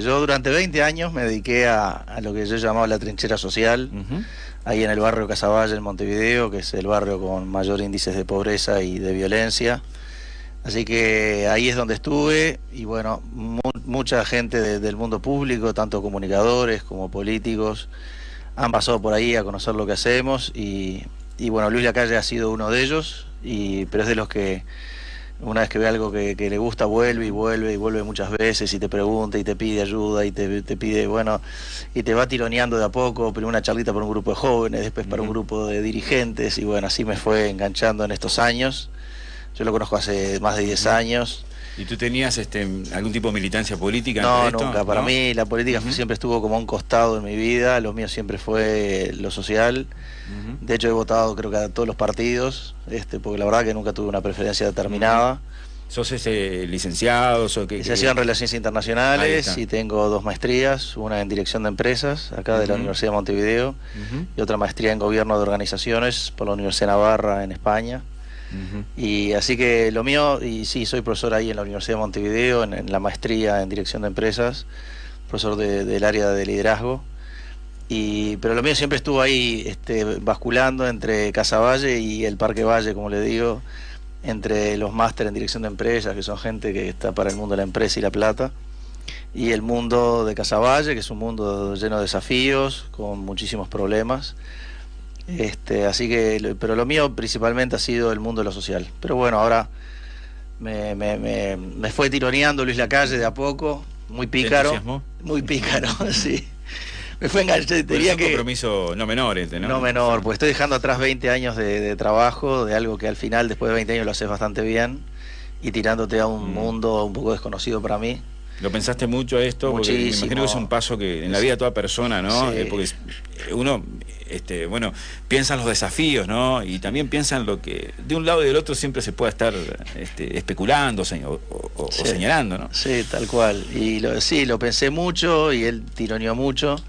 Yo durante 20 años me dediqué a lo que yo llamaba la trinchera social, ahí en el barrio Casavalle, en Montevideo, que es el barrio con mayor índices de pobreza y de violencia. Así que ahí es donde estuve y bueno, mucha gente del mundo público, tanto comunicadores como políticos, han pasado por ahí a conocer lo que hacemos y bueno, Luis Lacalle ha sido uno de ellos, pero es de los que una vez que ve algo que le gusta, vuelve y vuelve y vuelve muchas veces y te pregunta y te pide ayuda y te pide, bueno, y te va tironeando de a poco, primero una charlita para un grupo de jóvenes, después para un grupo de dirigentes y bueno, así me fue enganchando en estos años. Yo lo conozco hace más de 10 años. ¿Y tú tenías algún tipo de militancia política? No, nunca. Para mí la política siempre estuvo como a un costado en mi vida, lo mío siempre fue lo social. De hecho he votado creo que a todos los partidos, porque la verdad que nunca tuve una preferencia determinada. ¿Sos licenciado? Licenciado en Relaciones Internacionales y tengo 2 maestrías, una en Dirección de Empresas, acá de la Universidad de Montevideo, y otra maestría en Gobierno de Organizaciones por la Universidad de Navarra en España. Y así que lo mío, y sí, soy profesor ahí en la Universidad de Montevideo, en la maestría en Dirección de Empresas, profesor del área de liderazgo. Pero lo mío siempre estuvo ahí basculando entre Casavalle y el Parque Valle, como le digo, entre los máster en Dirección de Empresas, que son gente que está para el mundo de la empresa y la plata, y el mundo de Casavalle, que es un mundo lleno de desafíos, con muchísimos problemas. Así que, pero lo mío principalmente ha sido el mundo de lo social. Pero bueno, ahora me fue tironeando Luis Lacalle de a poco, muy pícaro, sí. Me fue enganchando, diría que... un compromiso no menor ¿no? No menor, pues estoy dejando atrás 20 años de trabajo, de algo que al final, después de 20 años, lo haces bastante bien, y tirándote a un mundo un poco desconocido para mí. ¿Lo pensaste mucho a esto? Muchísimo. Porque me imagino que es un paso que en la vida de toda persona, ¿no? Sí. Porque uno, bueno, piensa en los desafíos, ¿no? Y también piensa en lo que de un lado y del otro siempre se puede estar especulando o señalando, ¿no? Sí, tal cual. Y lo pensé mucho y él tironeó mucho.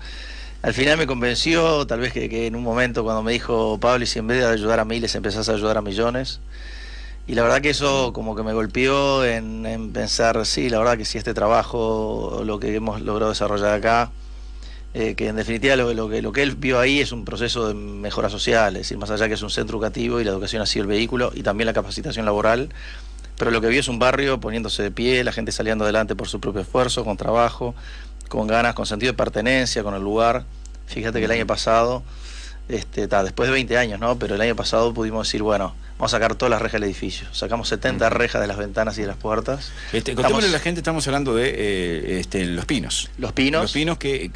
Al final me convenció, tal vez que en un momento cuando me dijo, Pablo, y si en vez de ayudar a miles empezás a ayudar a millones. Y la verdad que eso como que me golpeó en pensar, sí, la verdad que si este trabajo, lo que hemos logrado desarrollar acá, que en definitiva lo que él vio ahí es un proceso de mejora social, es decir, más allá que es un centro educativo y la educación ha sido el vehículo y también la capacitación laboral, pero lo que vio es un barrio poniéndose de pie, la gente saliendo adelante por su propio esfuerzo, con trabajo, con ganas, con sentido de pertenencia, con el lugar. Fíjate que el año pasado, después de 20 años, ¿no? Pero el año pasado pudimos decir, bueno, vamos a sacar todas las rejas del edificio. Sacamos 70 rejas de las ventanas y de las puertas. Contémosle a la gente, estamos hablando de Los Pinos. Los Pinos. Los Pinos que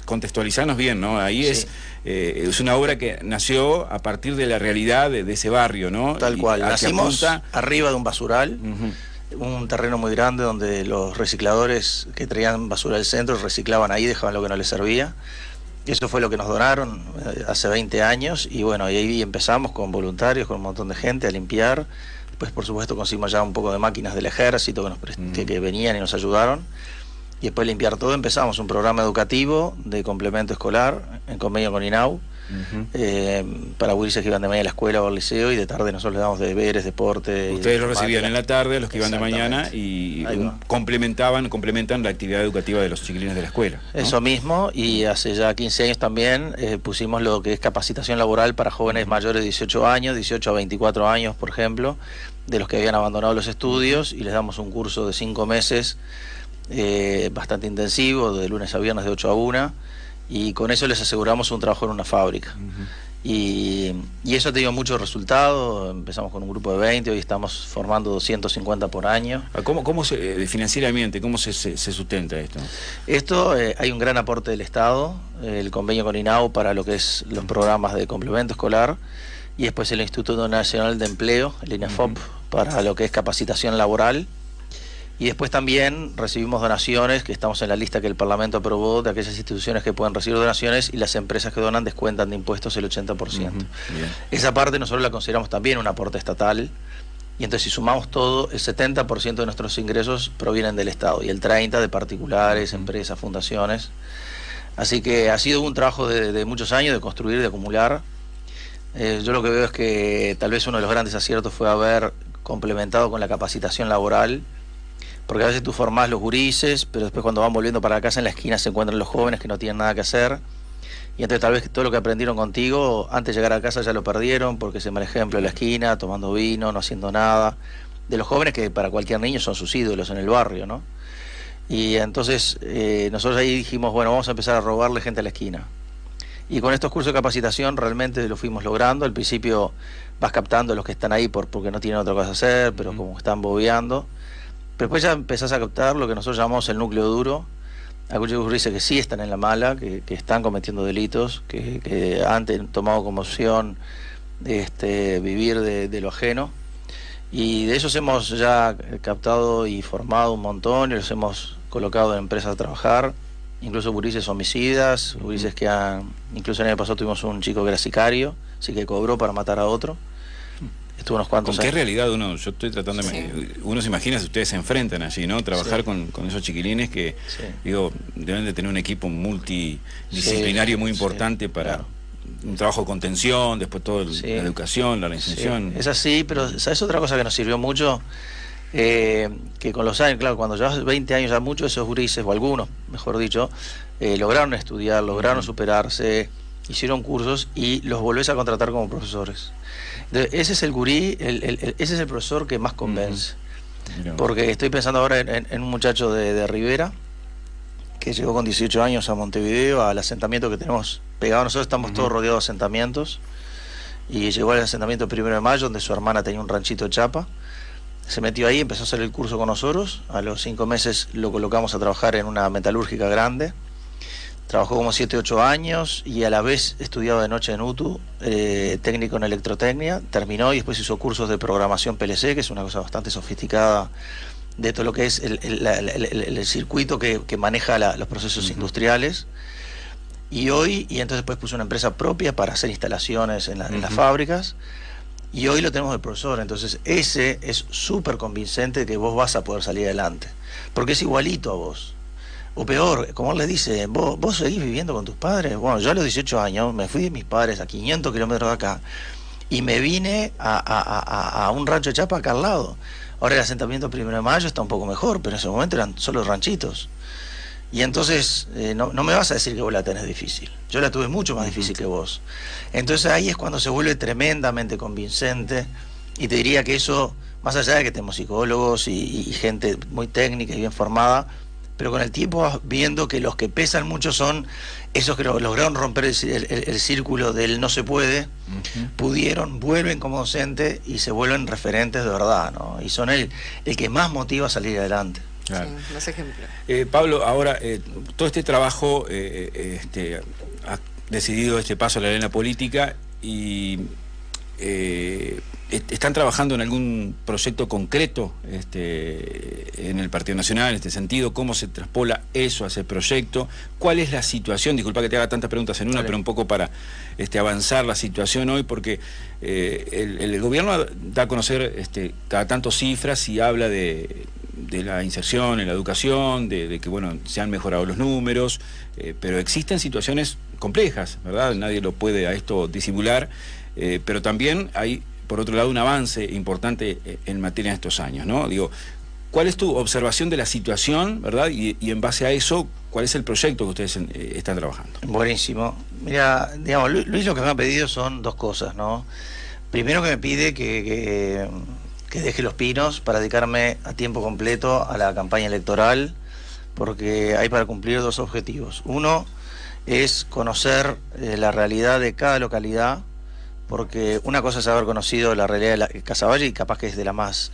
contextualizarnos bien, ¿no? Ahí sí. Es una obra que nació a partir de la realidad de ese barrio, ¿no? Tal cual. Nacimos arriba de un basural, un terreno muy grande donde los recicladores que traían basura del centro reciclaban ahí, dejaban lo que no les servía. Eso fue lo que nos donaron hace 20 años y bueno, y ahí empezamos con voluntarios, con un montón de gente a limpiar. Después, por supuesto, conseguimos ya un poco de máquinas del ejército que venían y nos ayudaron. Y después de limpiar todo empezamos un programa educativo de complemento escolar en convenio con INAU, para gurises que iban de mañana a la escuela o al liceo y de tarde nosotros le damos deberes, deporte. Ustedes lo recibían en la tarde, los que iban de mañana y complementan la actividad educativa de los chiquilines de la escuela, ¿no? Eso mismo, y hace ya 15 años también pusimos lo que es capacitación laboral para jóvenes mayores de 18 años, 18 a 24 años, por ejemplo, de los que habían abandonado los estudios y les damos un curso de 5 meses bastante intensivo, de lunes a viernes de 8 a 1, y con eso les aseguramos un trabajo en una fábrica. Y eso ha tenido mucho resultado. Empezamos con un grupo de 20, hoy estamos formando 250 por año. ¿Cómo financieramente, cómo se sustenta esto? Esto, hay un gran aporte del Estado, el convenio con INAU para lo que es los programas de complemento escolar, y después el Instituto Nacional de Empleo, el INAFOP, para lo que es capacitación laboral. Y después también recibimos donaciones, que estamos en la lista que el Parlamento aprobó, de aquellas instituciones que pueden recibir donaciones y las empresas que donan descuentan de impuestos el 80%. Esa parte nosotros la consideramos también un aporte estatal, y entonces si sumamos todo, el 70% de nuestros ingresos provienen del Estado y el 30% de particulares, empresas, fundaciones. Así que ha sido un trabajo de muchos años, de construir, de acumular. Yo lo que veo es que tal vez uno de los grandes aciertos fue haber complementado con la capacitación laboral, porque a veces tú formás los gurises, pero después cuando van volviendo para casa en la esquina se encuentran los jóvenes que no tienen nada que hacer, y entonces tal vez todo lo que aprendieron contigo antes de llegar a casa ya lo perdieron, porque se ven el ejemplo en la esquina, tomando vino, no haciendo nada, de los jóvenes que para cualquier niño son sus ídolos en el barrio, ¿no? Y entonces nosotros ahí dijimos, bueno, vamos a empezar a robarle gente a la esquina. Y con estos cursos de capacitación realmente lo fuimos logrando. Al principio vas captando a los que están ahí porque no tienen otra cosa que hacer, pero como están bobeando. Pero después ya empezás a captar lo que nosotros llamamos el núcleo duro. Aquellos que dicen que sí están en la mala, que están cometiendo delitos, que han tomado como opción vivir de lo ajeno. Y de esos hemos ya captado y formado un montón, y los hemos colocado en empresas a trabajar, incluso gurises homicidas, gurises que incluso el año pasado tuvimos un chico que era sicario, así que cobró para matar a otro. Estuvo unos cuantos ¿Con qué años. realidad yo estoy tratando de... Uno se imagina si ustedes se enfrentan allí, ¿no? Trabajar con esos chiquilines que, digo, deben de tener un equipo multidisciplinario muy importante para... Claro. Un trabajo de contención, después todo la educación, la reinserción. Sí, es así, pero ¿sabes otra cosa que nos sirvió mucho? Que con los años, claro, cuando llevas 20 años ya muchos de esos gurises, o algunos, mejor dicho, lograron estudiar, lograron superarse, hicieron cursos y los volvés a contratar como profesores. Entonces, ese es el gurí, ese es el profesor que más convence. Porque estoy pensando ahora en un muchacho de Rivera, que llegó con 18 años a Montevideo, al asentamiento que tenemos pegado. Nosotros estamos todos rodeados de asentamientos, y llegó al asentamiento 1 de Mayo, donde su hermana tenía un ranchito de chapa. Se metió ahí, empezó a hacer el curso con nosotros. A los 5 meses lo colocamos a trabajar en una metalúrgica grande. Trabajó como 7, 8 años y a la vez estudiaba de noche en UTU, técnico en electrotecnia. Terminó y después hizo cursos de programación PLC, que es una cosa bastante sofisticada de todo lo que es el circuito que maneja los procesos industriales. Y entonces después puso una empresa propia para hacer instalaciones en las fábricas, y hoy lo tenemos de profesor. Entonces ese es súper convincente de que vos vas a poder salir adelante, porque es igualito a vos, o peor, como él le dice, vos seguís viviendo con tus padres. Bueno, yo a los 18 años me fui de mis padres a 500 kilómetros de acá y me vine a un rancho de chapa acá al lado. Ahora el asentamiento 1 de Mayo está un poco mejor, pero en ese momento eran solo ranchitos. Y entonces no me vas a decir que vos la tenés difícil. Yo la tuve mucho más difícil que vos. Entonces ahí es cuando se vuelve tremendamente convincente, y te diría que eso, más allá de que tenemos psicólogos y gente muy técnica y bien formada, pero con el tiempo vas viendo que los que pesan mucho son esos que lograron romper el círculo del no se puede, pudieron, vuelven como docente y se vuelven referentes de verdad, ¿no? Y son el que más motiva a salir adelante. Claro. Sí, más ejemplos. Pablo, ahora, todo este trabajo, ha decidido este paso a la arena política, y ¿están trabajando en algún proyecto concreto en el Partido Nacional en este sentido? ¿Cómo se traspola eso a ese proyecto? ¿Cuál es la situación? Disculpa que te haga tantas preguntas en una, pero un poco para avanzar la situación hoy, porque el gobierno da a conocer cada tanto cifras y habla de la inserción en la educación, de que bueno, se han mejorado los números, pero existen situaciones complejas, ¿verdad? Nadie lo puede a esto disimular, pero también hay, por otro lado, un avance importante en materia de estos años, ¿no? Digo, ¿cuál es tu observación de la situación, verdad? Y en base a eso, ¿cuál es el proyecto que ustedes están trabajando? Buenísimo. Mira, digamos, Luis lo que me ha pedido son dos cosas, ¿no? Primero, que me pide que deje Los Pinos para dedicarme a tiempo completo a la campaña electoral, porque hay para cumplir dos objetivos. Uno es conocer la realidad de cada localidad, porque una cosa es haber conocido la realidad de Casaballe, y capaz que es de las más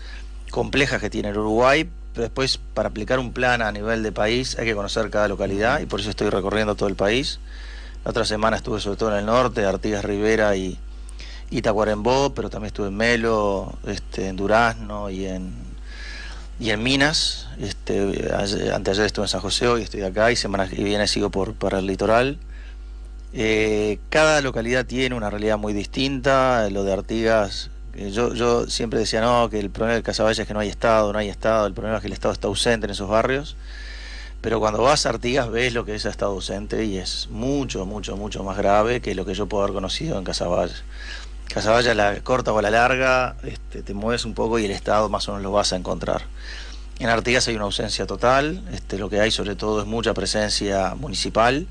complejas que tiene el Uruguay, pero después para aplicar un plan a nivel de país hay que conocer cada localidad, y por eso estoy recorriendo todo el país. La otra semana estuve sobre todo en el norte, Artigas, Rivera y Tacuarembó, pero también estuve en Melo, en Durazno y en Minas. Anteayer estuve en San José, hoy estoy acá, y semana que viene sigo para el litoral. Cada localidad tiene una realidad muy distinta. Lo de Artigas, yo siempre decía, no, que el problema de Casaballe es que no hay Estado, el problema es que el Estado está ausente en esos barrios. Pero cuando vas a Artigas ves lo que es Estado ausente, y es mucho, mucho, mucho más grave que lo que yo puedo haber conocido en Casaballe. Casaballe, a la corta o a la larga, te mueves un poco y el Estado más o menos lo vas a encontrar. En Artigas hay una ausencia total, lo que hay sobre todo es mucha presencia municipal,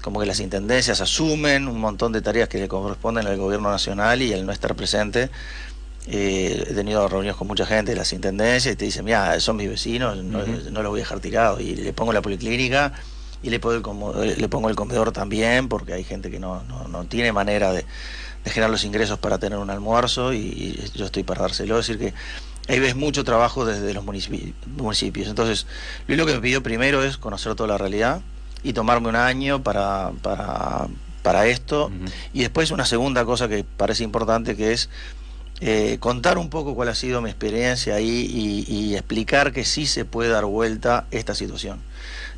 como que las intendencias asumen un montón de tareas que le corresponden al gobierno nacional y al no estar presente. He tenido reuniones con mucha gente de las intendencias y te dicen, mira, son mis vecinos, no los voy a dejar tirados, y le pongo la policlínica y le pongo el comedor también, porque hay gente que no tiene manera de generar los ingresos para tener un almuerzo, y yo estoy para dárselo. Es decir, que ahí ves mucho trabajo desde los municipios. Entonces, Luis lo que me pidió primero es conocer toda la realidad y tomarme un año para esto, y después una segunda cosa que parece importante, que es contar un poco cuál ha sido mi experiencia ahí y explicar que sí se puede dar vuelta esta situación.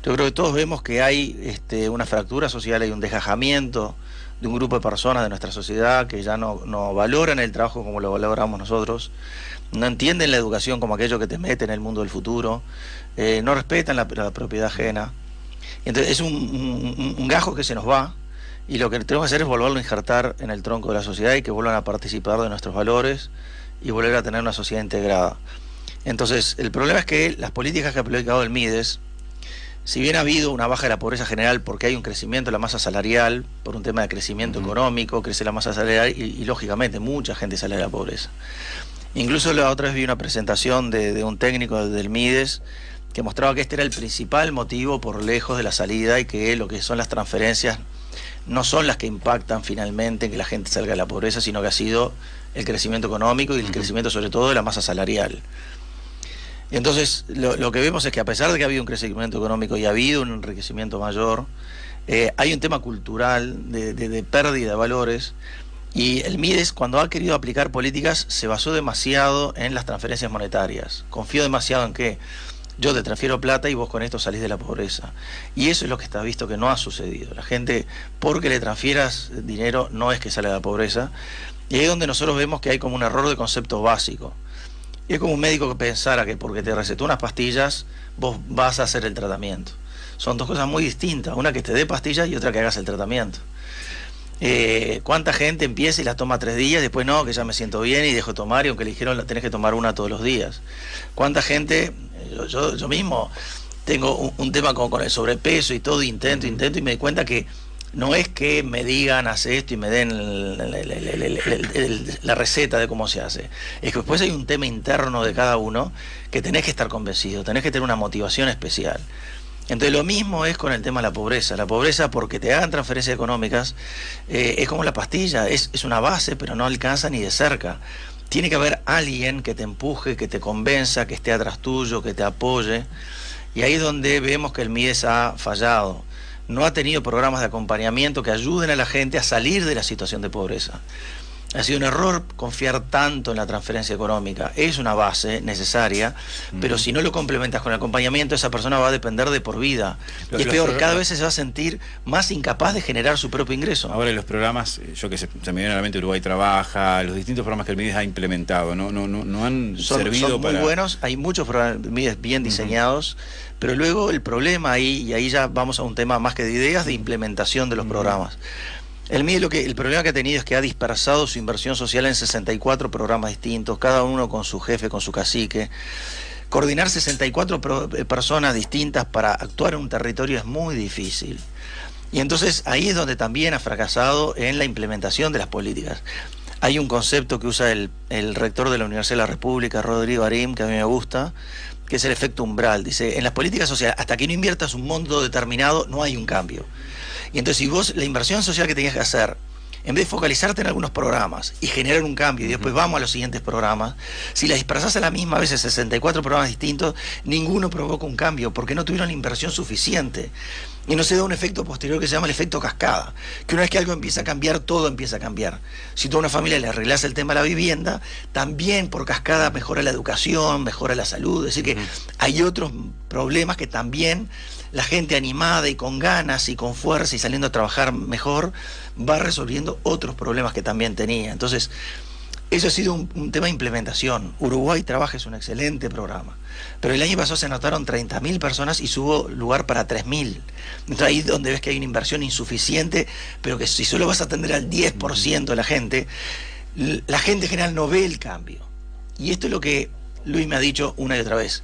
Yo creo que todos vemos que hay una fractura social, hay un desgajamiento de un grupo de personas de nuestra sociedad que ya no valoran el trabajo como lo valoramos nosotros, no entienden la educación como aquello que te mete en el mundo del futuro, no respetan la propiedad ajena. Entonces es un gajo que se nos va, y lo que tenemos que hacer es volverlo a injertar en el tronco de la sociedad y que vuelvan a participar de nuestros valores y volver a tener una sociedad integrada. Entonces, el problema es que las políticas que ha aplicado el MIDES, si bien ha habido una baja de la pobreza general porque hay un crecimiento de la masa salarial, por un tema de crecimiento económico, crece la masa salarial y lógicamente mucha gente sale de la pobreza. Incluso la otra vez vi una presentación de un técnico del MIDES que mostraba que este era el principal motivo por lejos de la salida, y que lo que son las transferencias no son las que impactan finalmente en que la gente salga de la pobreza, sino que ha sido el crecimiento económico y el crecimiento sobre todo de la masa salarial. Y entonces lo que vemos es que a pesar de que ha habido un crecimiento económico y ha habido un enriquecimiento mayor, hay un tema cultural de pérdida de valores, y el MIDES, cuando ha querido aplicar políticas, se basó demasiado en las transferencias monetarias. Confió demasiado en que yo te transfiero plata y vos con esto salís de la pobreza. Y eso es lo que está visto que no ha sucedido. La gente, porque le transfieras dinero, no es que sale de la pobreza. Y ahí es donde nosotros vemos que hay como un error de concepto básico. Y es como un médico que pensara que porque te recetó unas pastillas, vos vas a hacer el tratamiento. Son dos cosas muy distintas. Una que te dé pastillas y otra que hagas el tratamiento. ¿Cuánta gente empieza y la toma 3 días, después no, que ya me siento bien y dejo de tomar, y aunque le dijeron la tenés que tomar una todos los días? ¿Cuánta gente, yo mismo tengo un tema con el sobrepeso y todo, intento y me doy cuenta que no es que me digan hace esto y me den la receta de cómo se hace, es que después hay un tema interno de cada uno que tenés que estar convencido, tenés que tener una motivación especial. Entonces lo mismo es con el tema de la pobreza. La pobreza, porque te hagan transferencias económicas, es como la pastilla, es una base, pero no alcanza ni de cerca. Tiene que haber alguien que te empuje, que te convenza, que esté atrás tuyo, que te apoye. Y ahí es donde vemos que el MIDES ha fallado. No ha tenido programas de acompañamiento que ayuden a la gente a salir de la situación de pobreza. Ha sido un error confiar tanto en la transferencia económica. Es una base necesaria, pero si no lo complementas con el acompañamiento, esa persona va a depender de por vida. Y es peor, cada vez se va a sentir más incapaz de generar su propio ingreso. Ahora los programas, yo que se me viene a la mente Uruguay Trabaja, los distintos programas que el MIDES ha implementado, no han servido son para... muy buenos, hay muchos programas MIDES bien diseñados, pero luego el problema ahí, y ahí ya vamos a un tema más que de ideas, de implementación de los programas. El MIDES el problema que ha tenido es que ha dispersado su inversión social en 64 programas distintos, cada uno con su jefe, con su cacique. Coordinar 64 personas distintas para actuar en un territorio es muy difícil. Y entonces ahí es donde también ha fracasado en la implementación de las políticas. Hay un concepto que usa el rector de la Universidad de la República, Rodrigo Arim, que a mí me gusta, que es el efecto umbral. Dice, en las políticas sociales, hasta que no inviertas un monto determinado, no hay un cambio. Y entonces si vos la inversión social que tenías que hacer, en vez de focalizarte en algunos programas y generar un cambio y después vamos a los siguientes programas, si la dispersás a la misma vez en 64 programas distintos, ninguno provoca un cambio porque no tuvieron la inversión suficiente. Y no se da un efecto posterior que se llama el efecto cascada, que una vez que algo empieza a cambiar, todo empieza a cambiar. Si tú a una familia le arreglás el tema de la vivienda, también por cascada mejora la educación, mejora la salud. Es decir, que hay otros problemas que también la gente animada y con ganas y con fuerza y saliendo a trabajar mejor va resolviendo otros problemas que también tenía. Entonces, eso ha sido un tema de implementación. Uruguay Trabaja es un excelente programa, pero el año pasado se anotaron 30.000 personas y hubo lugar para 3.000. Entonces ahí es donde ves que hay una inversión insuficiente, pero que si solo vas a atender al 10% de la gente en general no ve el cambio. Y esto es lo que Luis me ha dicho una y otra vez.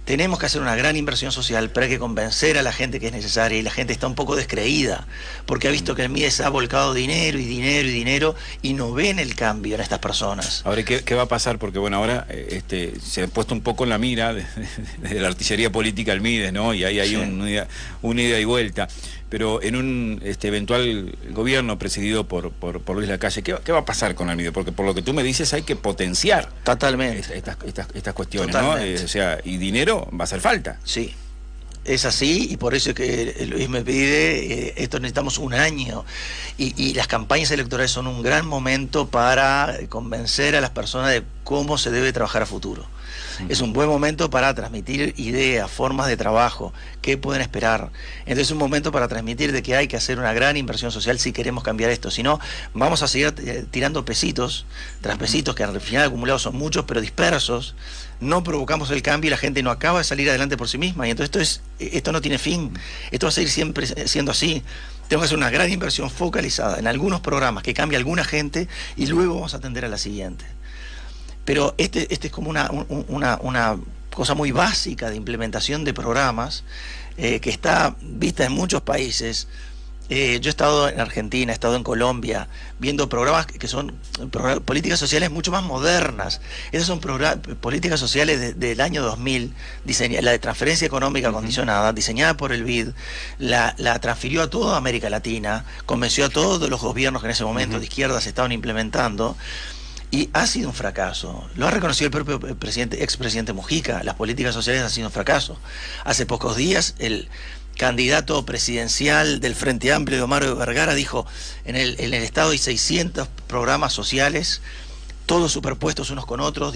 tenemos que hacer una gran inversión social, pero hay que convencer a la gente que es necesaria, y la gente está un poco descreída, porque ha visto que el MIDES ha volcado dinero y dinero y dinero, y no ven el cambio en estas personas. Ahora, ¿qué va a pasar? Porque bueno, ahora se ha puesto un poco en la mira de la artillería política el MIDES, ¿no? Y ahí hay una ida y vuelta. Pero en un eventual gobierno presidido por Luis Lacalle, ¿qué va a pasar con el MIDES? Porque por lo que tú me dices hay que potenciar totalmente estas cuestiones, ¿no? O sea, y dinero va a hacer falta. Sí. Es así, y por eso es que Luis me pide, esto necesitamos un año, y las campañas electorales son un gran momento para convencer a las personas de cómo se debe trabajar a futuro. Es un buen momento para transmitir ideas, formas de trabajo, qué pueden esperar. Entonces es un momento para transmitir de que hay que hacer una gran inversión social si queremos cambiar esto. Si no, vamos a seguir tirando pesitos tras pesitos, que al final acumulados son muchos, pero dispersos. No provocamos el cambio y la gente no acaba de salir adelante por sí misma. Y entonces esto no tiene fin. Esto va a seguir siempre siendo así. Tengo que hacer una gran inversión focalizada en algunos programas que cambie a alguna gente, y luego vamos a atender a la siguiente. Pero este es como una cosa muy básica de implementación de programas que está vista en muchos países. Yo he estado en Argentina, he estado en Colombia, viendo programas que son políticas sociales mucho más modernas. Esas son políticas sociales del año 2000, la de transferencia económica condicionada, diseñada por el BID, la transfirió a toda América Latina, convenció a todos los gobiernos que en ese momento de izquierda se estaban implementando. Y ha sido un fracaso. Lo ha reconocido el propio expresidente Mujica. Las políticas sociales han sido un fracaso. Hace pocos días el candidato presidencial del Frente Amplio, de Omar Vergara, dijo: en el Estado hay 600 programas sociales, todos superpuestos unos con otros,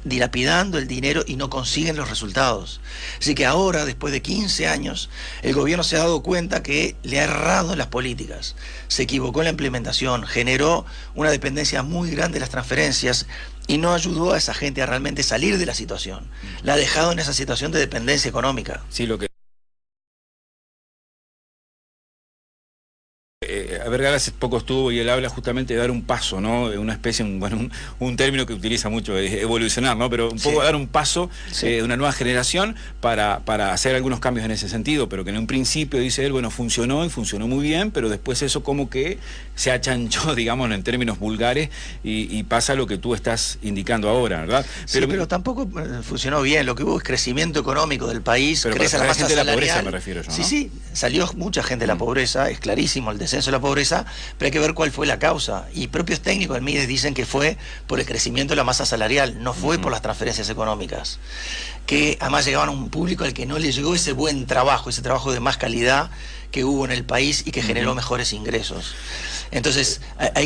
dilapidando el dinero, y no consiguen los resultados. Así que ahora, después de 15 años, el gobierno se ha dado cuenta que le ha errado en las políticas, se equivocó en la implementación, generó una dependencia muy grande de las transferencias y no ayudó a esa gente a realmente salir de la situación. La ha dejado en esa situación de dependencia económica. Sí, lo que Vergara hace poco estuvo, y él habla justamente de dar un paso, ¿no? Una especie, un término que utiliza mucho, evolucionar, ¿no? Pero un poco dar un paso de una nueva generación para hacer algunos cambios en ese sentido, pero que en un principio, dice él, bueno, funcionó y funcionó muy bien, pero después eso como que se achanchó, digamos, en términos vulgares, y pasa lo que tú estás indicando ahora, ¿verdad? Pero tampoco funcionó bien. Lo que hubo es crecimiento económico del país, pero crece la masa salarial. De la pobreza me refiero yo, ¿no? Sí, salió mucha gente de la pobreza, es clarísimo el descenso de la pobreza, pero hay que ver cuál fue la causa. Y propios técnicos del MIDES dicen que fue por el crecimiento de la masa salarial, no fue por las transferencias económicas, que además llegaban a un público al que no le llegó ese buen trabajo, ese trabajo de más calidad que hubo en el país y que generó mejores ingresos. Entonces,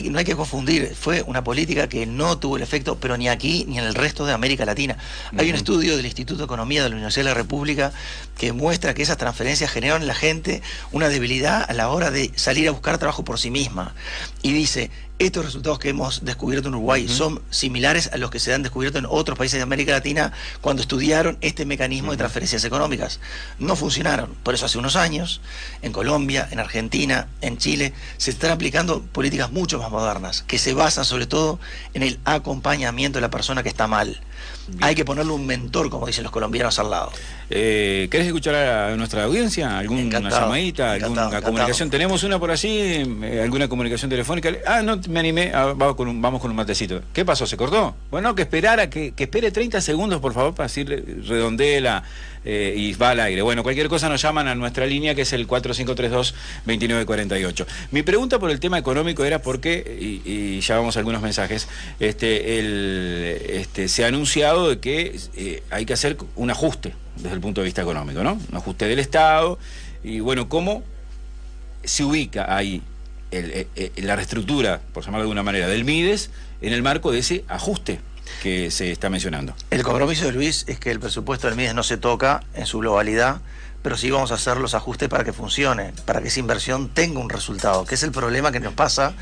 no hay que confundir, fue una política que no tuvo el efecto, pero ni aquí ni en el resto de América Latina. Hay un estudio del Instituto de Economía de la Universidad de la República que muestra que esas transferencias generaron en la gente una debilidad a la hora de salir a buscar trabajo por sí misma. Y dice: estos resultados que hemos descubierto en Uruguay son similares a los que se han descubierto en otros países de América Latina cuando estudiaron este mecanismo de transferencias económicas. No funcionaron. Por eso hace unos años, en Colombia, en Argentina, en Chile, se están aplicando políticas mucho más modernas, que se basan sobre todo en el acompañamiento de la persona que está mal. Bien. Hay que ponerle un mentor, como dicen los colombianos, al lado. ¿Querés escuchar a nuestra audiencia? ¿Alguna llamadita? ¿Alguna comunicación? ¿Tenemos una por allí? ¿Alguna comunicación telefónica? No me animé, vamos con un matecito. ¿Qué pasó? ¿Se cortó? Bueno, que espere 30 segundos, por favor, para decirle, redondee y va al aire. Bueno, cualquier cosa nos llaman a nuestra línea, que es el 4532-2948. Mi pregunta por el tema económico era porque, y ya vamos a algunos mensajes, se ha anunciado de que hay que hacer un ajuste desde el punto de vista económico, ¿no? Un ajuste del Estado. Y bueno, ¿cómo se ubica ahí la reestructura, por llamarlo de alguna manera, del MIDES en el marco de ese ajuste que se está mencionando? El compromiso de Luis es que el presupuesto del MIDES no se toca en su globalidad, pero sí vamos a hacer los ajustes para que funcione, para que esa inversión tenga un resultado, que es el problema que nos pasa,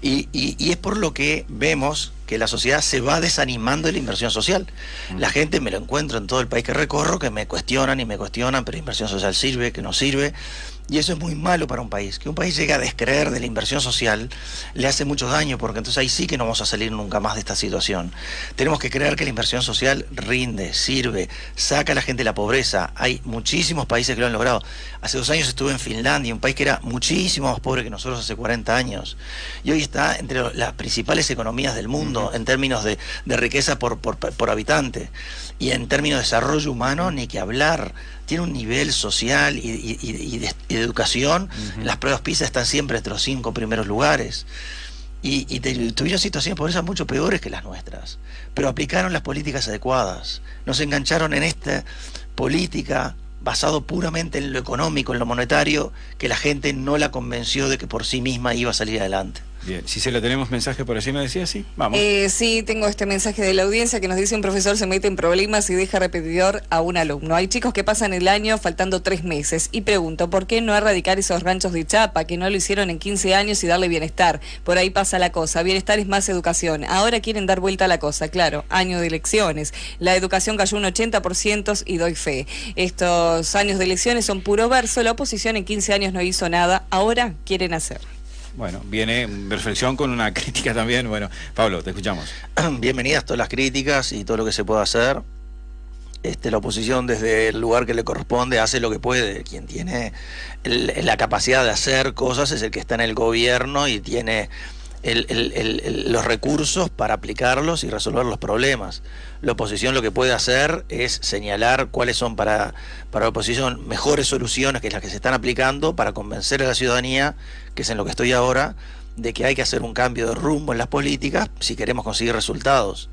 y es por lo que vemos que la sociedad se va desanimando de la inversión social. La gente, me lo encuentro en todo el país que recorro, que me cuestionan, pero inversión social sirve, que no sirve. Y eso es muy malo para un país. Que un país llegue a descreer de la inversión social le hace mucho daño, porque entonces ahí sí que no vamos a salir nunca más de esta situación. Tenemos que creer que la inversión social rinde, sirve, saca a la gente de la pobreza. Hay muchísimos países que lo han logrado. Hace 2 años estuve en Finlandia, un país que era muchísimo más pobre que nosotros hace 40 años. Y hoy está entre las principales economías del mundo en términos de riqueza por habitante. Y en términos de desarrollo humano, ni que hablar. Tiene un nivel social y de educación. Las pruebas PISA están siempre entre los 5 primeros lugares. Y tuvieron situaciones de pobreza mucho peores que las nuestras. Pero aplicaron las políticas adecuadas. Nos engancharon en esta política basado puramente en lo económico, en lo monetario, que la gente no la convenció de que por sí misma iba a salir adelante. Bien, si se lo tenemos mensaje por allí, me decía, sí, vamos. Sí, tengo este mensaje de la audiencia que nos dice: un profesor se mete en problemas y deja repetidor a un alumno. Hay chicos que pasan el año faltando 3 meses. Y pregunto, ¿por qué no erradicar esos ranchos de chapa que no lo hicieron en 15 años y darle bienestar? Por ahí pasa la cosa. Bienestar es más educación. Ahora quieren dar vuelta a la cosa. Claro, año de elecciones. La educación cayó un 80% y doy fe. Estos años de elecciones son puro verso. La oposición en 15 años no hizo nada. Ahora quieren hacer. Bueno, viene reflexión con una crítica también. Bueno, Pablo, te escuchamos. Bienvenidas todas las críticas y todo lo que se pueda hacer. La oposición, desde el lugar que le corresponde, hace lo que puede. Quien tiene la capacidad de hacer cosas es el que está en el gobierno y tiene los recursos para aplicarlos y resolver los problemas. La oposición lo que puede hacer es señalar cuáles son para la oposición mejores soluciones que las que se están aplicando para convencer a la ciudadanía, que es en lo que estoy ahora, de que hay que hacer un cambio de rumbo en las políticas si queremos conseguir resultados.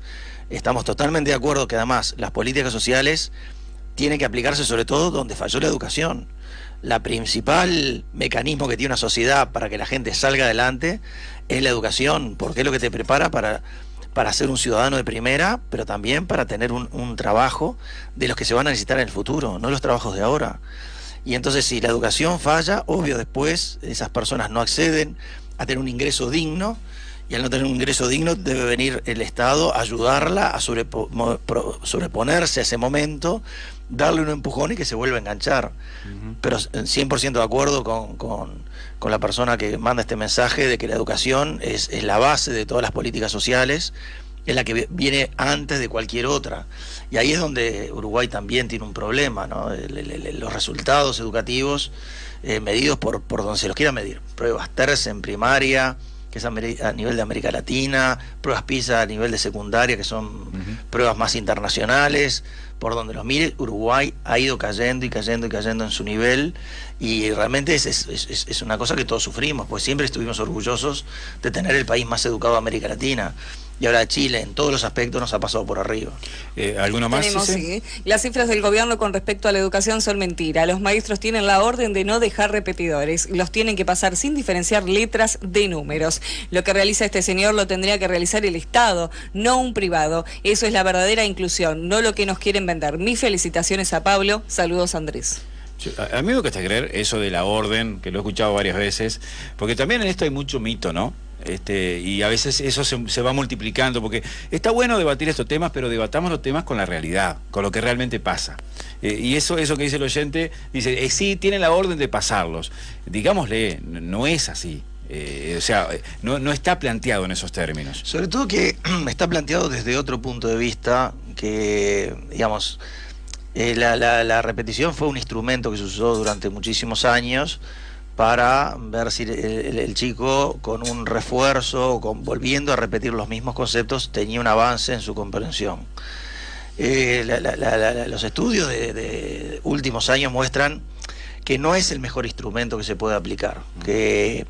Estamos totalmente de acuerdo que además las políticas sociales tienen que aplicarse sobre todo donde falló la educación. La principal mecanismo que tiene una sociedad para que la gente salga adelante es la educación, porque es lo que te prepara para ser un ciudadano de primera, pero también para tener un trabajo de los que se van a necesitar en el futuro, no los trabajos de ahora. Y entonces, si la educación falla, obvio, después esas personas no acceden a tener un ingreso digno, y al no tener un ingreso digno debe venir el Estado a ayudarla a sobreponerse a ese momento, darle un empujón y que se vuelva a enganchar. Pero 100% de acuerdo con la persona que manda este mensaje de que la educación es la base de todas las políticas sociales, es la que viene antes de cualquier otra. Y ahí es donde Uruguay también tiene un problema, ¿no? Los resultados educativos medidos por donde se los quiera medir. Pruebas TERS en primaria, que es a nivel de América Latina, pruebas PISA a nivel de secundaria, que son pruebas más internacionales. Por donde los mire, Uruguay ha ido cayendo y cayendo y cayendo en su nivel, y realmente es una cosa que todos sufrimos, pues siempre estuvimos orgullosos de tener el país más educado de América Latina. Y ahora Chile, en todos los aspectos, nos ha pasado por arriba. ¿Alguno más? Sí. Las cifras del gobierno con respecto a la educación son mentira. Los maestros tienen la orden de no dejar repetidores. Los tienen que pasar sin diferenciar letras de números. Lo que realiza este señor lo tendría que realizar el Estado, no un privado. Eso es la verdadera inclusión, no lo que nos quieren vender. Mis felicitaciones a Pablo. Saludos, Andrés. A mí me cuesta creer eso de la orden, que lo he escuchado varias veces, porque también en esto hay mucho mito, ¿no? Y a veces eso se va multiplicando, porque está bueno debatir estos temas, pero debatamos los temas con la realidad, con lo que realmente pasa. Y eso que dice el oyente, dice, sí, tienen la orden de pasarlos. Digámosle, no es así. O sea, no está planteado en esos términos. Sobre todo que está planteado desde otro punto de vista, que, digamos, la repetición fue un instrumento que se usó durante muchísimos años para ver si el chico, con un refuerzo, volviendo a repetir los mismos conceptos, tenía un avance en su comprensión. Los estudios de últimos años muestran que no es el mejor instrumento que se puede aplicar, que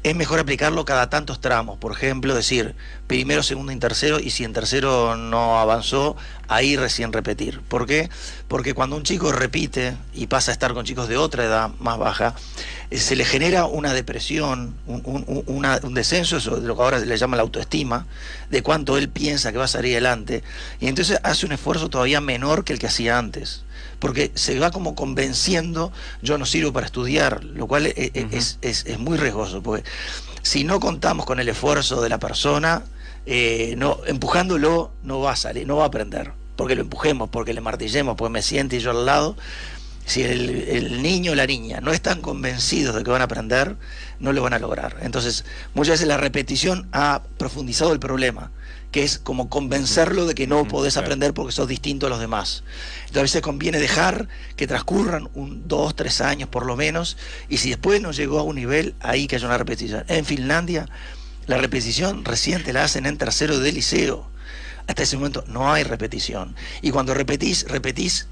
es mejor aplicarlo cada tantos tramos. Por ejemplo, decir primero, segundo y tercero, y si en tercero no avanzó, ahí recién repetir. ¿Por qué? Porque cuando un chico repite y pasa a estar con chicos de otra edad más baja, se le genera una depresión, un descenso, eso de lo que ahora le llama la autoestima, de cuánto él piensa que va a salir adelante, y entonces hace un esfuerzo todavía menor que el que hacía antes, porque se va como convenciendo, yo no sirvo para estudiar, lo cual es muy riesgoso, porque si no contamos con el esfuerzo de la persona, empujándolo no va a salir, no va a aprender, porque lo empujemos, porque le martillemos, porque me siente yo al lado. Si el niño o la niña no están convencidos de que van a aprender, no lo van a lograr. Entonces, muchas veces la repetición ha profundizado el problema, que es como convencerlo de que no podés aprender porque sos distinto a los demás. Entonces, a veces conviene dejar que transcurran 2, 3 años por lo menos, y si después no llegó a un nivel, ahí que haya una repetición. En Finlandia, la repetición reciente la hacen en tercero de liceo. Hasta ese momento no hay repetición. Y cuando repetís,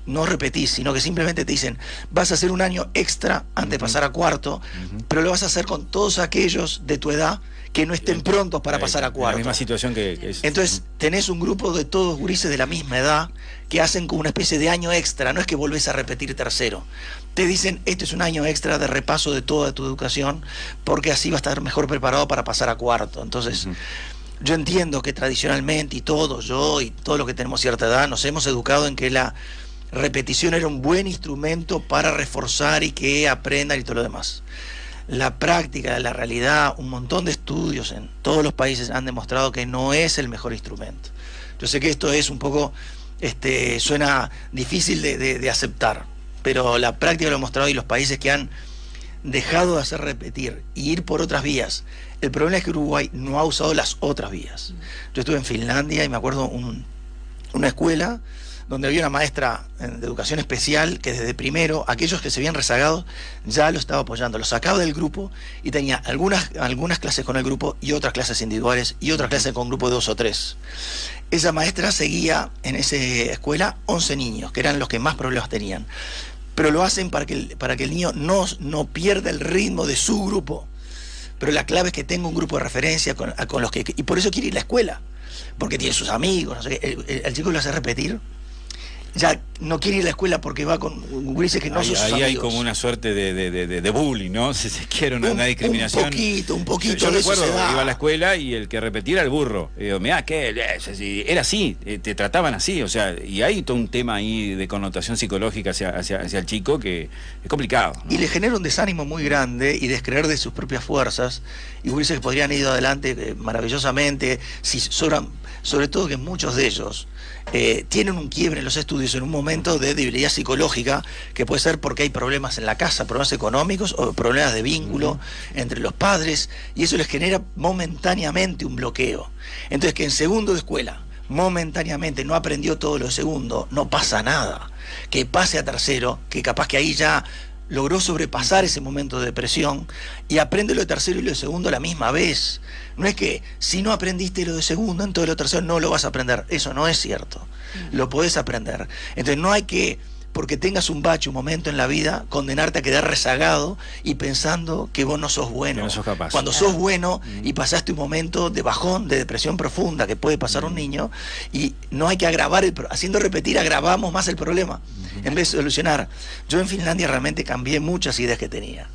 no repetís, sino que simplemente te dicen, vas a hacer un año extra antes de pasar a cuarto, pero lo vas a hacer con todos aquellos de tu edad que no estén prontos para pasar a cuarto. La misma situación que es. Entonces tenés un grupo de todos gurises de la misma edad que hacen como una especie de año extra, no es que volvés a repetir tercero. Te dicen, este es un año extra de repaso de toda tu educación, porque así vas a estar mejor preparado para pasar a cuarto. Entonces... Yo entiendo que tradicionalmente yo y todos los que tenemos cierta edad nos hemos educado en que la repetición era un buen instrumento para reforzar y que aprendan y todo lo demás. La práctica, la realidad, un montón de estudios en todos los países han demostrado que no es el mejor instrumento. Yo sé que esto es un poco, suena difícil de aceptar, pero la práctica lo ha mostrado y los países que han dejado de hacer repetir y ir por otras vías. El problema es que Uruguay no ha usado las otras vías. Yo estuve en Finlandia y me acuerdo una escuela donde había una maestra de educación especial que desde primero, aquellos que se habían rezagado, ya lo estaba apoyando, lo sacaba del grupo y tenía algunas clases con el grupo y otras clases individuales y otras clases con grupo de 2 o 3. Esa maestra seguía en esa escuela 11 niños, que eran los que más problemas tenían. Pero lo hacen para que el niño no pierda el ritmo de su grupo. Pero la clave es que tenga un grupo de referencia con los que... Y por eso quiere ir a la escuela, porque tiene sus amigos, no sé qué. El chico lo hace repetir, ya no quiere ir a la escuela porque va con gurises que no son sus amigos. Ahí hay como una suerte de bullying, ¿no? Si se quiere, una discriminación. Un poquito yo de recuerdo, eso se da. iba a la escuela y el que repetía era el burro. Y digo, mirá, era así, te trataban así, o sea, y hay todo un tema ahí de connotación psicológica hacia el chico que es complicado, ¿no? Y le genera un desánimo muy grande y descreer de sus propias fuerzas, y gurises que podrían ir adelante maravillosamente, sobre todo que muchos de ellos tienen un quiebre en los estudios en un momento de debilidad psicológica, que puede ser porque hay problemas en la casa, problemas económicos o problemas de vínculo entre los padres, y eso les genera momentáneamente un bloqueo. Entonces, que en segundo de escuela momentáneamente no aprendió todo lo de segundo, no pasa nada. Que pase a tercero, que capaz que ahí ya logró sobrepasar ese momento de depresión y aprende lo de tercero y lo de segundo a la misma vez. No es que si no aprendiste lo de segundo, entonces lo tercero no lo vas a aprender. Eso no es cierto. Lo podés aprender. Entonces no hay que, porque tengas un bache, un momento en la vida, condenarte a quedar rezagado y pensando que vos no sos bueno. Que no sos capaz. Cuando sos bueno y pasaste un momento de bajón, de depresión profunda que puede pasar un niño, y no hay que agravar haciendo repetir agravamos más el problema en vez de solucionar. Yo en Finlandia realmente cambié muchas ideas que tenía.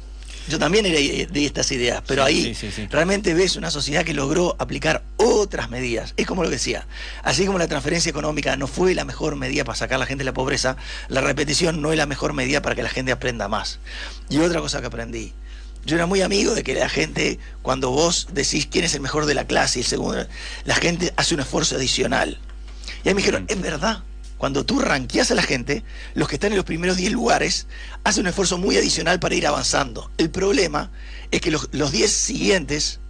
Yo también era de estas ideas, pero ahí realmente ves una sociedad que logró aplicar otras medidas. Es como lo que decía, así como la transferencia económica no fue la mejor medida para sacar a la gente de la pobreza, la repetición no es la mejor medida para que la gente aprenda más. Y otra cosa que aprendí, yo era muy amigo de que la gente, cuando vos decís quién es el mejor de la clase y el segundo, la gente hace un esfuerzo adicional. Y ahí me dijeron, es verdad. Cuando tú ranqueas a la gente, los que están en los primeros 10 lugares hacen un esfuerzo muy adicional para ir avanzando. El problema es que los 10 siguientes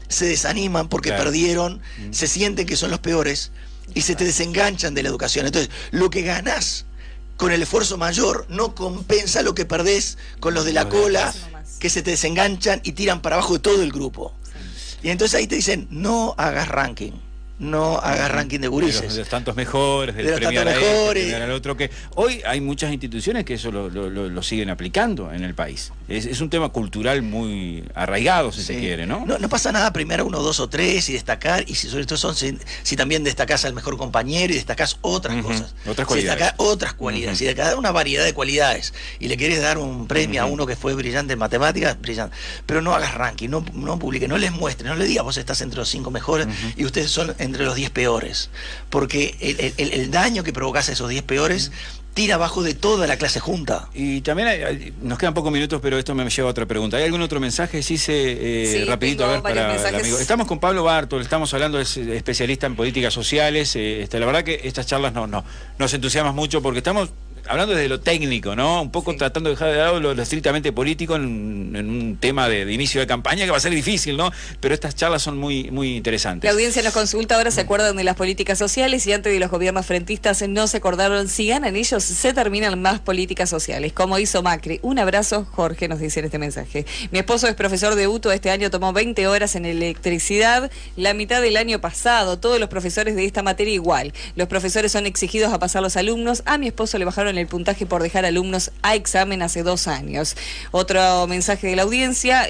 se desaniman porque perdieron, se sienten que son los peores y se te desenganchan de la educación. Entonces, lo que ganás con el esfuerzo mayor no compensa lo que perdés con los de la cola, que se te desenganchan y tiran para abajo de todo el grupo. Y entonces ahí te dicen, no hagas ranking. No hagas ranking de gurises. De los tantos mejores, del premiar a este, premiar al otro, que hoy hay muchas instituciones que eso lo siguen aplicando en el país. Es un tema cultural muy arraigado, si se quiere, ¿no? No pasa nada premiar a 1, 2 o 3 y destacar, y si sobre todo si también destacás al mejor compañero y destacás otras cosas. Otras cualidades. Si destacás otras cualidades, si destacás una variedad de cualidades y le querés dar un premio a uno que fue brillante en matemáticas, brillante. Pero no hagas ranking, no publiques, no les muestres, no le digas vos estás entre los 5 mejores y ustedes son entre los 10 peores, porque el daño que provocas a esos 10 peores tira abajo de toda la clase junta. Y también nos quedan pocos minutos, pero esto me lleva a otra pregunta. ¿Hay algún otro mensaje? Sí, rapidito, a ver, para el amigo. Estamos con Pablo Bartol, estamos hablando, es especialista en políticas sociales. La verdad que estas charlas nos entusiasman mucho porque estamos hablando desde lo técnico, ¿no? Un poco tratando de dejar de lado lo estrictamente político en un tema de inicio de campaña que va a ser difícil, ¿no? Pero estas charlas son muy, muy interesantes. La audiencia nos consulta ahora, ¿se acuerdan de las políticas sociales? Y antes de los gobiernos frentistas no se acordaron, si ganan ellos, se terminan más políticas sociales, como hizo Macri. Un abrazo, Jorge, nos dice en este mensaje. Mi esposo es profesor de UTO, este año tomó 20 horas en electricidad, la mitad del año pasado, todos los profesores de esta materia igual. Los profesores son exigidos a pasar los alumnos. A mi esposo le bajaron el puntaje por dejar alumnos a examen hace 2 años. Otro mensaje de la audiencia,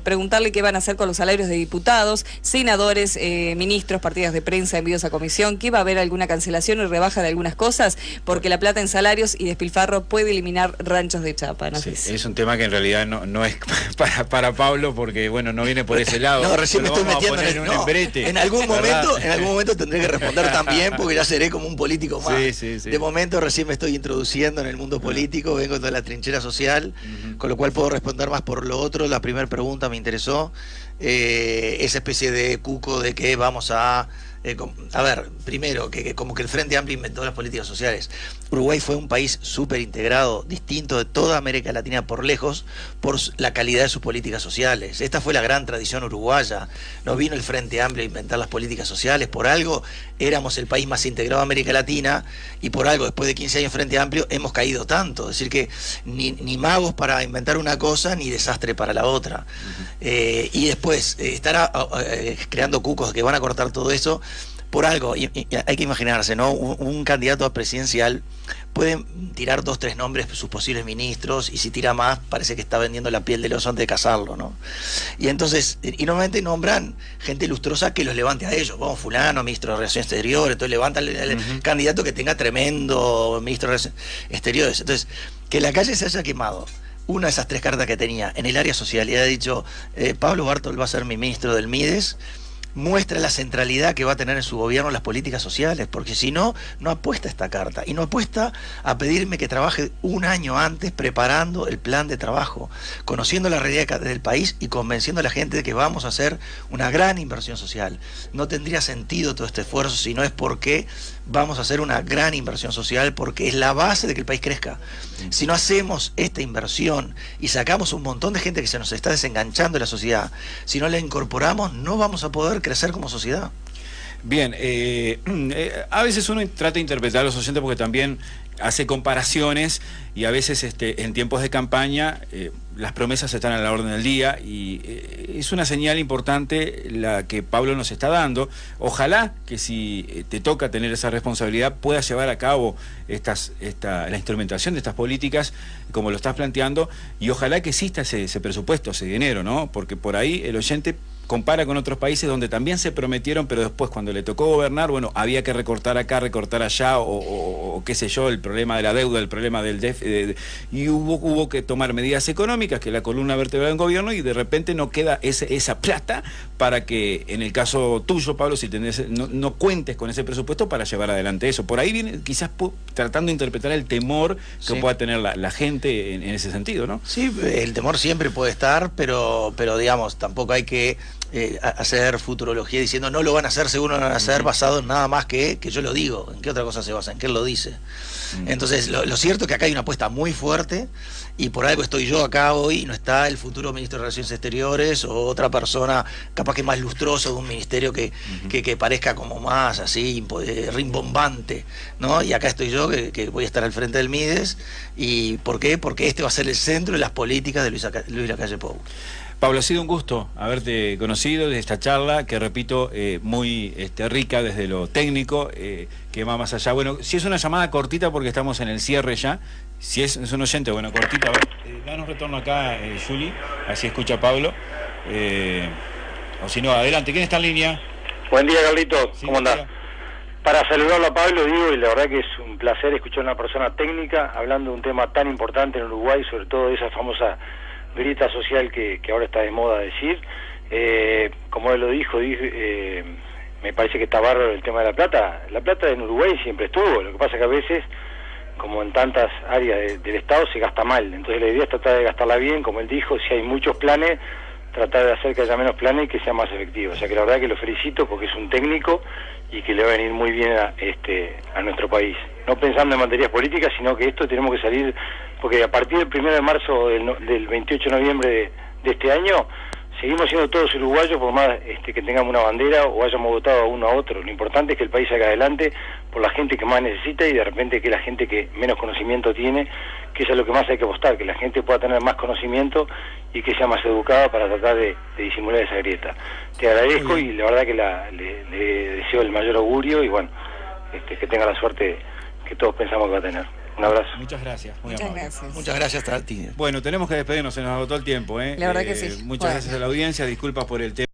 preguntarle qué van a hacer con los salarios de diputados, senadores, ministros, partidas de prensa, envíos a comisión, que va a haber alguna cancelación y rebaja de algunas cosas, porque la plata en salarios y despilfarro puede eliminar ranchos de chapa. ¿No? Sí, es un tema que en realidad no es para Pablo, porque bueno, no viene por ese lado. No, recién me estoy metiendo en algún momento tendré que responder también, porque ya seré como un político más. Sí. De momento recién me estoy introduciendo en el mundo político, vengo de la trinchera social, con lo cual puedo responder más por lo otro. La primera pregunta me interesó, esa especie de cuco de que vamos a ver, primero, que como que el Frente Amplio inventó las políticas sociales. Uruguay fue un país súper integrado, distinto de toda América Latina por lejos, por la calidad de sus políticas sociales. Esta fue la gran tradición uruguaya. No vino el Frente Amplio a inventar las políticas sociales. Por algo éramos el país más integrado de América Latina, y por algo, después de 15 años Frente Amplio, hemos caído tanto. Es decir, que ni magos para inventar una cosa, ni desastre para la otra. Y después, estar creando cucos que van a cortar todo eso, por algo, y hay que imaginarse, ¿no? Un candidato a presidencial puede tirar 2, 3 nombres, sus posibles ministros, y si tira más, parece que está vendiendo la piel del oso antes de cazarlo, ¿no? Y entonces, y normalmente nombran gente lustrosa que los levante a ellos, como fulano, ministro de Relaciones Exteriores, entonces levantan el candidato que tenga tremendo ministro de Relaciones Exteriores. Entonces, que la calle se haya quemado una de esas 3 cartas que tenía en el área social y ha dicho, Pablo Bartol va a ser mi ministro del Mides, muestra la centralidad que va a tener en su gobierno las políticas sociales, porque si no, no apuesta esta carta, y no apuesta a pedirme que trabaje un año antes preparando el plan de trabajo, conociendo la realidad del país y convenciendo a la gente de que vamos a hacer una gran inversión social. No tendría sentido todo este esfuerzo si no es porque vamos a hacer una gran inversión social, porque es la base de que el país crezca. Si no hacemos esta inversión y sacamos un montón de gente que se nos está desenganchando de la sociedad, si no la incorporamos, no vamos a poder crecer como sociedad. Bien, a veces uno trata de interpretar a los oyentes porque también hace comparaciones, y a veces en tiempos de campaña las promesas están a la orden del día, y es una señal importante la que Pablo nos está dando. Ojalá que si te toca tener esa responsabilidad puedas llevar a cabo la instrumentación de estas políticas como lo estás planteando, y ojalá que exista ese presupuesto, ese dinero, ¿no? Porque por ahí el oyente compara con otros países donde también se prometieron, pero después cuando le tocó gobernar, bueno, había que recortar acá, recortar allá, o qué sé yo, el problema de la deuda, el problema del déficit, y hubo que tomar medidas económicas, que es la columna vertebral del gobierno, y de repente no queda esa plata para que, en el caso tuyo, Pablo, si no cuentes con ese presupuesto para llevar adelante eso. Por ahí viene quizás tratando de interpretar el temor que pueda tener la gente en ese sentido, ¿no? Sí, el temor siempre puede estar, pero digamos, tampoco hay que hacer futurología diciendo no lo van a hacer, seguro no lo van a hacer, basado en nada más que yo lo digo. ¿En qué otra cosa se basa? ¿En qué él lo dice? Entonces, lo cierto es que acá hay una apuesta muy fuerte, y por algo estoy yo acá hoy, y no está el futuro ministro de Relaciones Exteriores o otra persona capaz que más lustroso de un ministerio que parezca como más así rimbombante, ¿no? Y acá estoy yo, que voy a estar al frente del Mides. ¿Y por qué? Porque este va a ser el centro de las políticas de Luis Lacalle Pou. Pablo, ha sido un gusto haberte conocido de esta charla, que repito, muy rica desde lo técnico, que va más allá. Bueno, si es una llamada cortita porque estamos en el cierre ya, si es un oyente, bueno, cortita, a ver, danos retorno acá, Juli, así escucha Pablo, o si no, adelante, ¿quién está en línea? Buen día, Carlitos, Sí, ¿cómo andás? día. Para saludarlo a Pablo, digo, y la verdad que es un placer escuchar a una persona técnica hablando de un tema tan importante en Uruguay, sobre todo de esa famosa grieta social que ahora está de moda decir. Como él lo dijo, me parece que está bárbaro el tema de la plata. La plata en Uruguay siempre estuvo, lo que pasa que a veces, como en tantas áreas del Estado, se gasta mal. Entonces la idea es tratar de gastarla bien, como él dijo, si hay muchos planes, tratar de hacer que haya menos planes y que sea más efectivo. O sea que la verdad que lo felicito porque es un técnico y que le va a venir muy bien a nuestro país. No pensando en materias políticas, sino que esto tenemos que salir, porque a partir del 1 de marzo del 28 de noviembre de este año, seguimos siendo todos uruguayos por más que tengamos una bandera o hayamos votado a uno a otro. Lo importante es que el país salga adelante por la gente que más necesita y de repente que la gente que menos conocimiento tiene, que eso es lo que más hay que apostar, que la gente pueda tener más conocimiento y que sea más educada para tratar de disimular esa grieta. Te agradezco y la verdad que le deseo el mayor augurio y bueno, que tenga la suerte que todos pensamos que va a tener. Un abrazo. Muchas gracias. Muchas gracias. Muchas gracias a ti. Bueno, tenemos que despedirnos, se nos agotó el tiempo. La verdad que sí. Muchas gracias a la audiencia, disculpas por el tema.